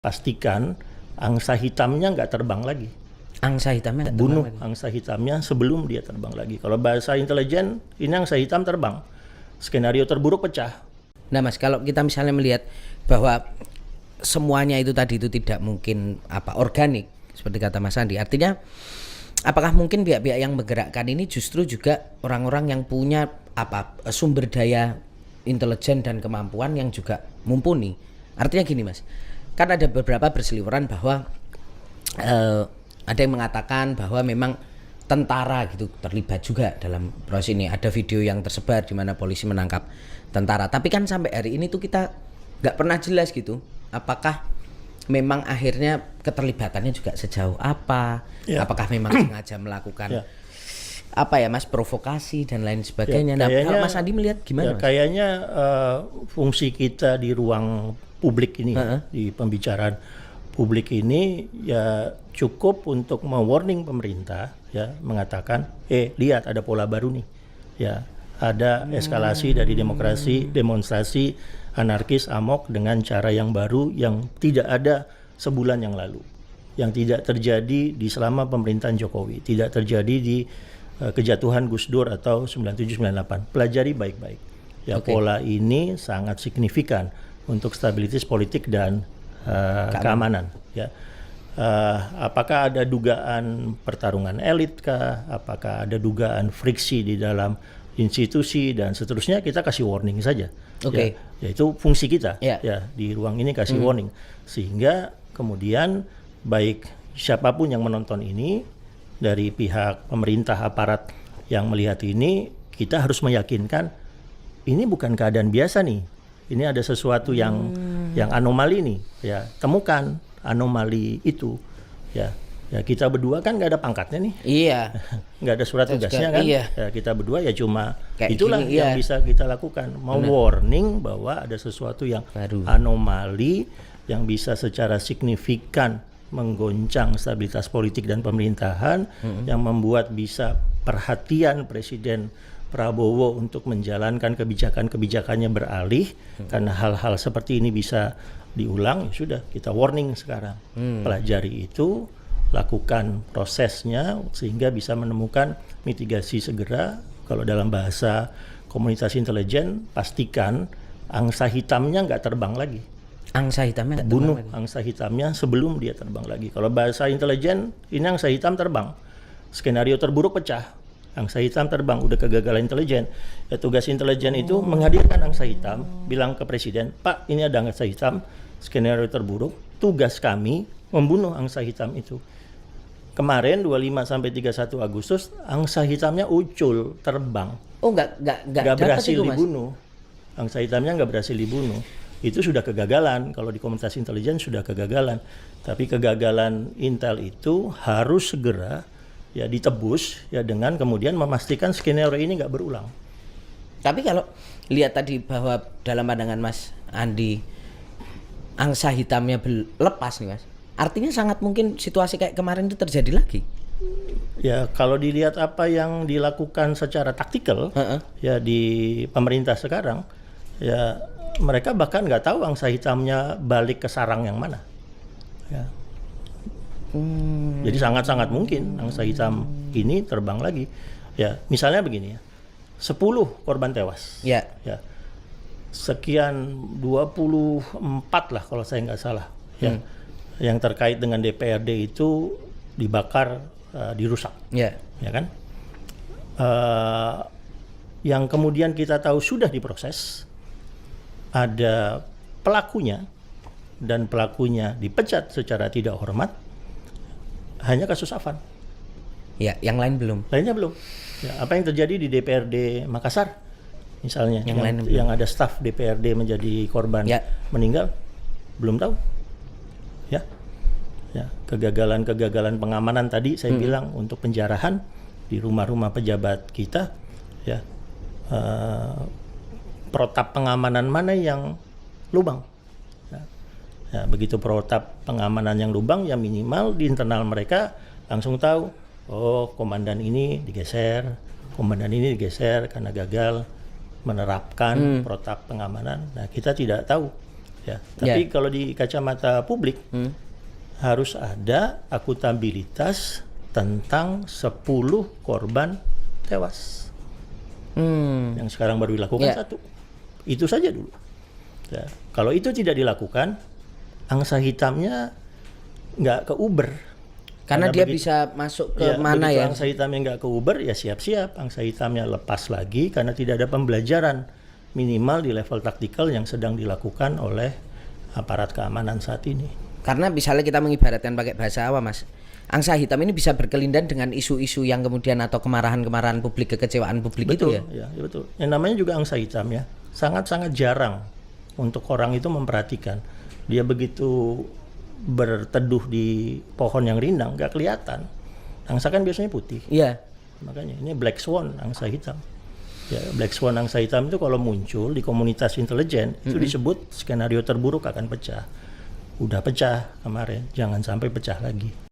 pastikan angsa hitamnya nggak terbang lagi. Angsa hitamnya nggak Bunuh terbang lagi. angsa hitamnya sebelum dia terbang lagi. Kalau bahasa intelijen, ini angsa hitam terbang. Skenario terburuk pecah. Nah Mas, kalau kita misalnya melihat bahwa semuanya itu tadi itu tidak mungkin organik seperti kata Mas Andi, artinya apakah mungkin pihak-pihak yang menggerakkan ini justru juga orang-orang yang punya sumber daya intelijen dan kemampuan yang juga mumpuni? Artinya gini Mas, kan ada beberapa berseliweran bahwa ada yang mengatakan bahwa memang tentara gitu terlibat juga dalam proses ini. Ada video yang tersebar di mana polisi menangkap tentara. Tapi kan sampai hari ini tuh kita nggak pernah jelas gitu, apakah memang akhirnya keterlibatannya juga sejauh apa? Ya. Apakah memang sengaja melakukan Mas, provokasi dan lain sebagainya. Nah, kalau Mas Andi melihat gimana? Mas? Kayaknya fungsi kita di ruang publik ini, di pembicaraan publik ini ya cukup untuk mewarning pemerintah, ya, mengatakan, lihat ada pola baru nih, ya, ada eskalasi dari demonstrasi anarkis amok dengan cara yang baru yang tidak ada sebulan yang lalu, yang tidak terjadi di selama pemerintahan Jokowi, tidak terjadi di kejatuhan Gus Dur atau 97-98. Pelajari baik-baik. Ya, pola ini sangat signifikan untuk stabilitas politik dan keamanan. Ya. Apakah ada dugaan pertarungan elit kah? Apakah ada dugaan friksi di dalam institusi dan seterusnya? Kita kasih warning saja. Okay. Ya, itu fungsi kita. Ya, di ruang ini kasih warning sehingga kemudian baik siapapun yang menonton ini, dari pihak pemerintah, aparat yang melihat ini, kita harus meyakinkan ini bukan keadaan biasa nih. Ini ada sesuatu yang anomali nih, ya. Temukan anomali itu, ya. Ya, kita berdua kan nggak ada pangkatnya nih. Iya. Nggak ada surat tugasnya kan. Iya. Ya, kita berdua ya cuma kayak itulah gini, yang bisa kita lakukan. Mau warning bahwa ada sesuatu yang anomali yang bisa secara signifikan menggoncang stabilitas politik dan pemerintahan, yang membuat bisa perhatian Presiden Prabowo untuk menjalankan kebijakannya beralih karena hal-hal seperti ini bisa diulang. Ya sudah, kita warning sekarang. Pelajari itu, lakukan prosesnya sehingga bisa menemukan mitigasi segera. Kalau dalam bahasa komunitas intelijen, pastikan angsa hitamnya nggak terbang lagi. Angsa hitamnya nggak bunuh terbang lagi. Angsa hitamnya sebelum dia terbang lagi. Kalau bahasa intelijen, ini angsa hitam terbang. Skenario terburuk pecah. Angsa hitam terbang, udah kegagalan intelijen. Ya, tugas intelijen itu menghadirkan angsa hitam, bilang ke presiden, Pak, ini ada angsa hitam, skenario terburuk, tugas kami membunuh angsa hitam itu. Kemarin 25 sampai 31 Agustus, angsa hitamnya ucul, terbang. Oh, nggak berhasil itu, dibunuh. Angsa hitamnya nggak berhasil dibunuh. Itu sudah kegagalan. Kalau di komunitas intelijen sudah kegagalan. Tapi kegagalan Intel itu harus segera ya ditebus ya dengan kemudian memastikan skenario ini nggak berulang. Tapi kalau lihat tadi bahwa dalam pandangan Mas Andi angsa hitamnya lepas nih Mas, artinya sangat mungkin situasi kayak kemarin itu terjadi lagi. Ya, kalau dilihat apa yang dilakukan secara taktikal ya di pemerintah sekarang, ya mereka bahkan nggak tahu angsa hitamnya balik ke sarang yang mana. Ya. Jadi sangat-sangat mungkin angsa hitam ini terbang lagi. Ya, misalnya begini ya, 10 korban tewas. Ya. Ya. Sekian 24 lah kalau saya nggak salah. Ya. Yang terkait dengan DPRD itu dibakar, dirusak. Ya kan? Yang kemudian kita tahu sudah diproses, ada pelakunya dan pelakunya dipecat secara tidak hormat, hanya kasus Afan. Ya, yang lain belum. Lainnya belum. Ya, apa yang terjadi di DPRD Makassar misalnya, yang ada staf DPRD menjadi korban meninggal, belum tahu. Ya, kegagalan pengamanan tadi saya bilang untuk penjarahan di rumah-rumah pejabat kita, ya. Protap pengamanan mana yang lubang. Ya, begitu protap pengamanan yang lubang, ya minimal di internal mereka langsung tahu, oh komandan ini digeser, komandan ini digeser karena gagal menerapkan protap pengamanan. Nah, kita tidak tahu ya. Tapi kalau di kacamata publik harus ada akuntabilitas tentang 10 korban tewas. Yang sekarang baru dilakukan 1. Itu saja dulu. Ya. Kalau itu tidak dilakukan, angsa hitamnya nggak ke Uber. Karena dia bisa masuk ke mana ya? Angsa hitamnya nggak ke Uber, ya siap-siap angsa hitamnya lepas lagi karena tidak ada pembelajaran minimal di level taktikal yang sedang dilakukan oleh aparat keamanan saat ini. Karena misalnya kita mengibaratkan pakai bahasa awam, Mas, angsa hitam ini bisa berkelindan dengan isu-isu yang kemudian atau kemarahan-kemarahan publik, kekecewaan publik. Betul, itu ya? Ya, betul. Yang namanya juga angsa hitam ya, sangat-sangat jarang untuk orang itu memperhatikan. Dia begitu berteduh di pohon yang rindang nggak kelihatan. Angsa kan biasanya putih. Iya. Makanya ini black swan angsa hitam. Ya, black swan angsa hitam itu kalau muncul di komunitas intelijen itu disebut skenario terburuk akan pecah. Udah pecah kemarin, jangan sampai pecah lagi.